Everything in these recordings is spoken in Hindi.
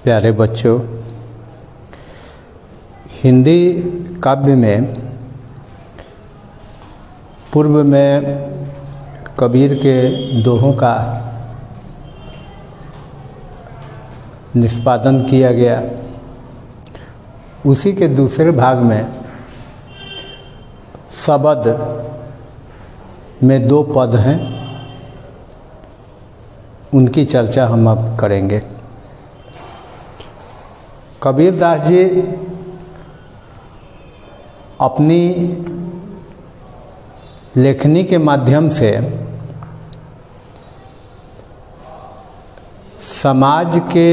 प्यारे बच्चों, हिंदी काव्य में पूर्व में कबीर के दोहों का निष्पादन किया गया। उसी के दूसरे भाग में शब्द में 2 पद हैं, उनकी चर्चा हम अब करेंगे। कबीरदास जी अपनी लेखनी के माध्यम से समाज के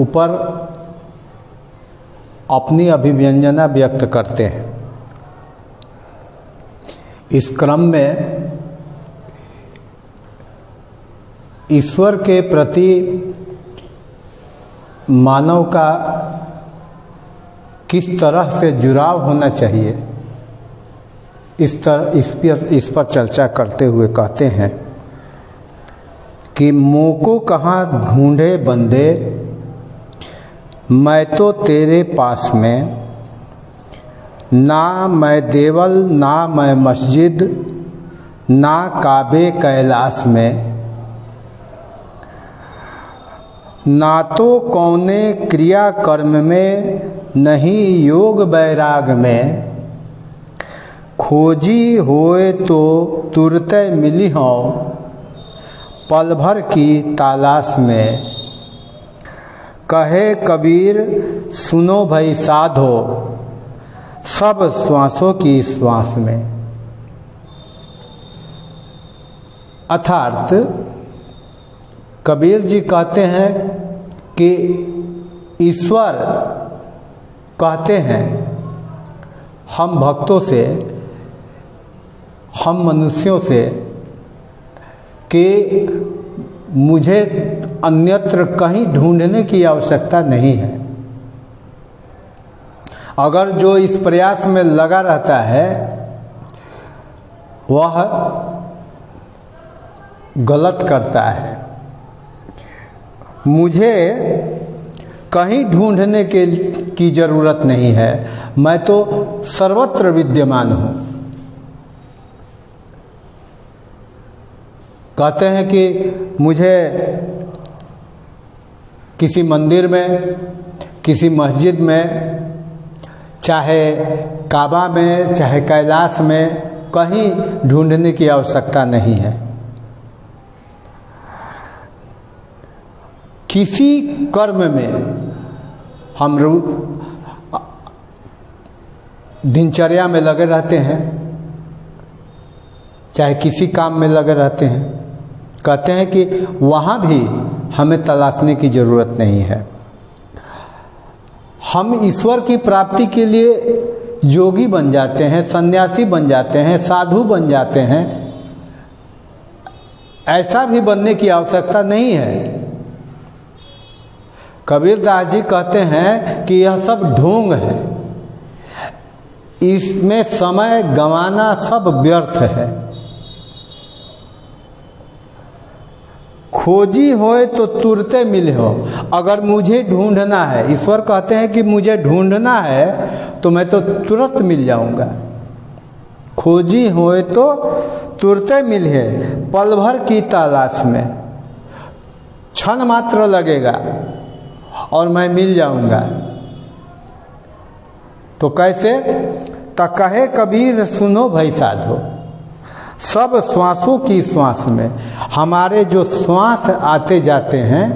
ऊपर अपनी अभिव्यंजना व्यक्त करते हैं। इस क्रम में ईश्वर के प्रति मानव का किस तरह से जुड़ाव होना चाहिए, इस पर चर्चा करते हुए कहते हैं कि मोको कहाँ ढूंढे बंदे, मैं तो तेरे पास में, ना मैं देवल ना मैं मस्जिद, ना काबे कैलाश में, ना तो कौने क्रिया कर्म में, नहीं योग वैराग में, खोजी होए तो तुरते मिली हों, पल भर की तलाश में। कहे कबीर सुनो भाई साधो, सब श्वासों की श्वास में। अर्थात कबीर जी कहते हैं कि ईश्वर कहते हैं हम भक्तों से, हम मनुष्यों से कि मुझे अन्यत्र कहीं ढूंढने की आवश्यकता नहीं है। अगर जो इस प्रयास में लगा रहता है वह गलत करता है। मुझे कहीं ढूंढने की जरूरत नहीं है, मैं तो सर्वत्र विद्यमान हूँ। कहते हैं कि मुझे किसी मंदिर में, किसी मस्जिद में, चाहे काबा में, चाहे कैलाश में, कहीं ढूंढने की आवश्यकता नहीं है। किसी कर्म में हम दिनचर्या में लगे रहते हैं, चाहे किसी काम में लगे रहते हैं, कहते हैं कि वहाँ भी हमें तलाशने की ज़रूरत नहीं है। हम ईश्वर की प्राप्ति के लिए योगी बन जाते हैं, सन्यासी बन जाते हैं, साधु बन जाते हैं। ऐसा भी बनने की आवश्यकता नहीं है। कबीरदास जी कहते हैं कि यह सब ढोंग है, इसमें समय गंवाना सब व्यर्थ है। खोजी होए तो तुरते मिले हो। अगर मुझे ढूंढना है, ईश्वर कहते हैं कि मुझे ढूंढना है तो मैं तो तुरंत मिल जाऊंगा। खोजी होए तो तुरते मिले, पल भर की तलाश में, क्षण मात्र लगेगा और मैं मिल जाऊंगा। तो कैसे? तो कहे कबीर सुनो भाई साधो, सब श्वासों की श्वास में। हमारे जो श्वास आते जाते हैं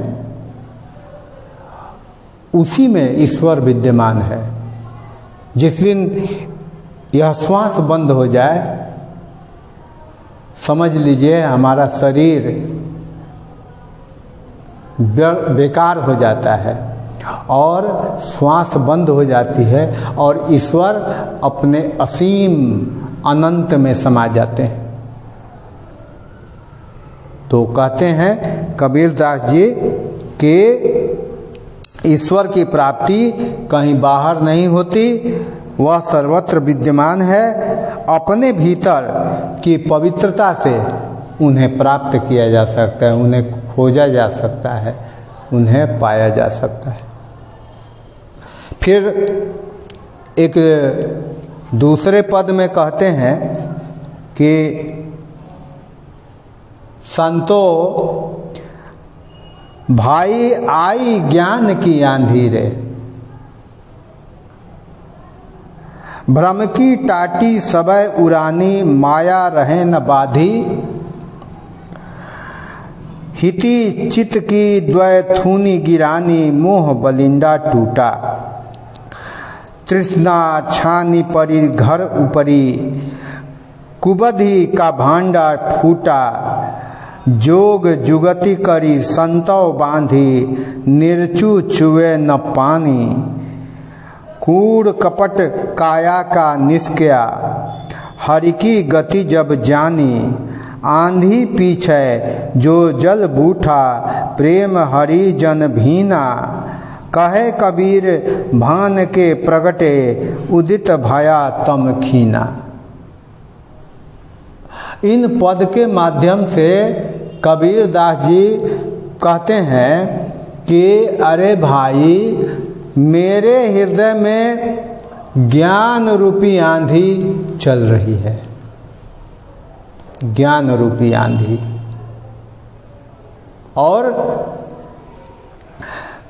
उसी में ईश्वर विद्यमान है। जिस दिन यह श्वास बंद हो जाए, समझ लीजिए हमारा शरीर बेकार हो जाता है और श्वास बंद हो जाती है और ईश्वर अपने असीम अनंत में समा जाते हैं। तो कहते हैं कबीरदास जी कि ईश्वर की प्राप्ति कहीं बाहर नहीं होती, वह सर्वत्र विद्यमान है। अपने भीतर की पवित्रता से उन्हें प्राप्त किया जा सकता है, उन्हें खोजा जा सकता है, उन्हें पाया जा सकता है। फिर एक दूसरे पद में कहते हैं कि संतो भाई आई ज्ञान की आंधी रे, भ्रम की टाटी सबय उरानी, माया रहे न बाधी, हिति चित की द्वैथूनी गिरानी, मोह बलिंडा टूटा, तृष्णा छानी परी घर ऊपरी, कुबधि का भांडा फूटा, जोग जुगति करी संतव बांधी, निर्चु चुए न पानी, कूड़ कपट काया का निष्क्रिया, हरि की गति जब जानी, आंधी पीछे जो जल बूठा, प्रेम हरि जन भीना, कहे कबीर भान के प्रगटे, उदित भया तम खीना। इन पद के माध्यम से कबीर दास जी कहते हैं कि अरे भाई, मेरे हृदय में ज्ञान रूपी आंधी चल रही है, ज्ञान रूपी आंधी। और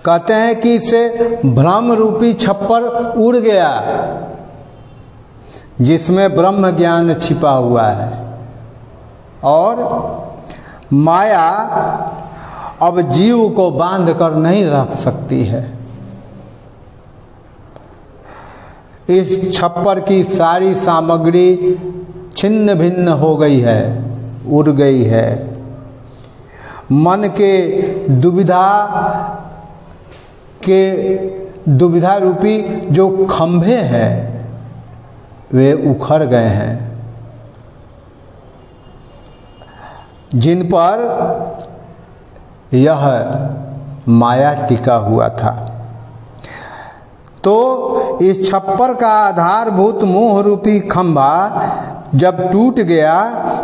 कहते हैं कि इससे ब्रह्म रूपी छप्पर उड़ गया, जिसमें ब्रह्म ज्ञान छिपा हुआ है, और माया अब जीव को बांध कर नहीं रख सकती है। इस छप्पर की सारी सामग्री छिन्न भिन्न हो गई है, उड़ गई है। मन के दुविधा रूपी जो खंभे हैं वे उखड़ गए हैं, जिन पर यह माया टिका हुआ था। तो इस छप्पर का आधारभूत मोह रूपी खंभा जब टूट गया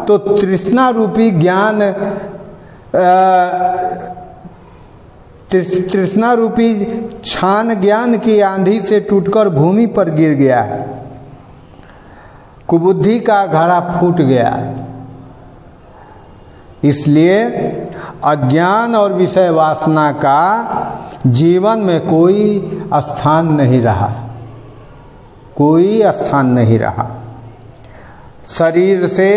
तो तृष्णा रूपी ज्ञान, तृष्णा रूपी छान ज्ञान की आंधी से टूटकर भूमि पर गिर गया, कुबुद्धि का घड़ा फूट गया। इसलिए अज्ञान और विषय वासना का जीवन में कोई स्थान नहीं रहा, कोई स्थान नहीं रहा। शरीर से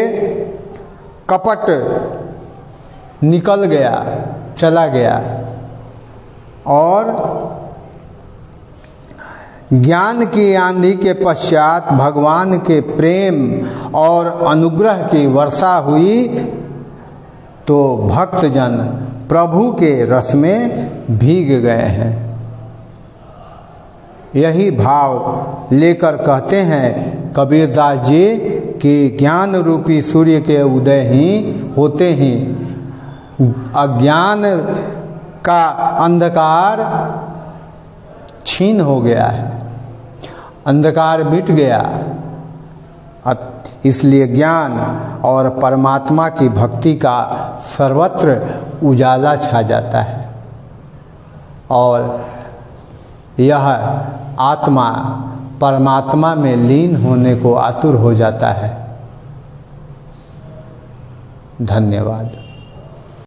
कपट निकल गया, चला गया, और ज्ञान की आंधी के पश्चात भगवान के प्रेम और अनुग्रह की वर्षा हुई, तो भक्तजन प्रभु के रस में भीग गए हैं। यही भाव लेकर कहते हैं कबीर दास जी कि ज्ञान रूपी सूर्य के उदय ही होते ही अज्ञान का अंधकार छीन हो गया है, अंधकार मिट गया। इसलिए ज्ञान और परमात्मा की भक्ति का सर्वत्र उजाला छा जाता है, और यह आत्मा परमात्मा में लीन होने को आतुर हो जाता है। धन्यवाद।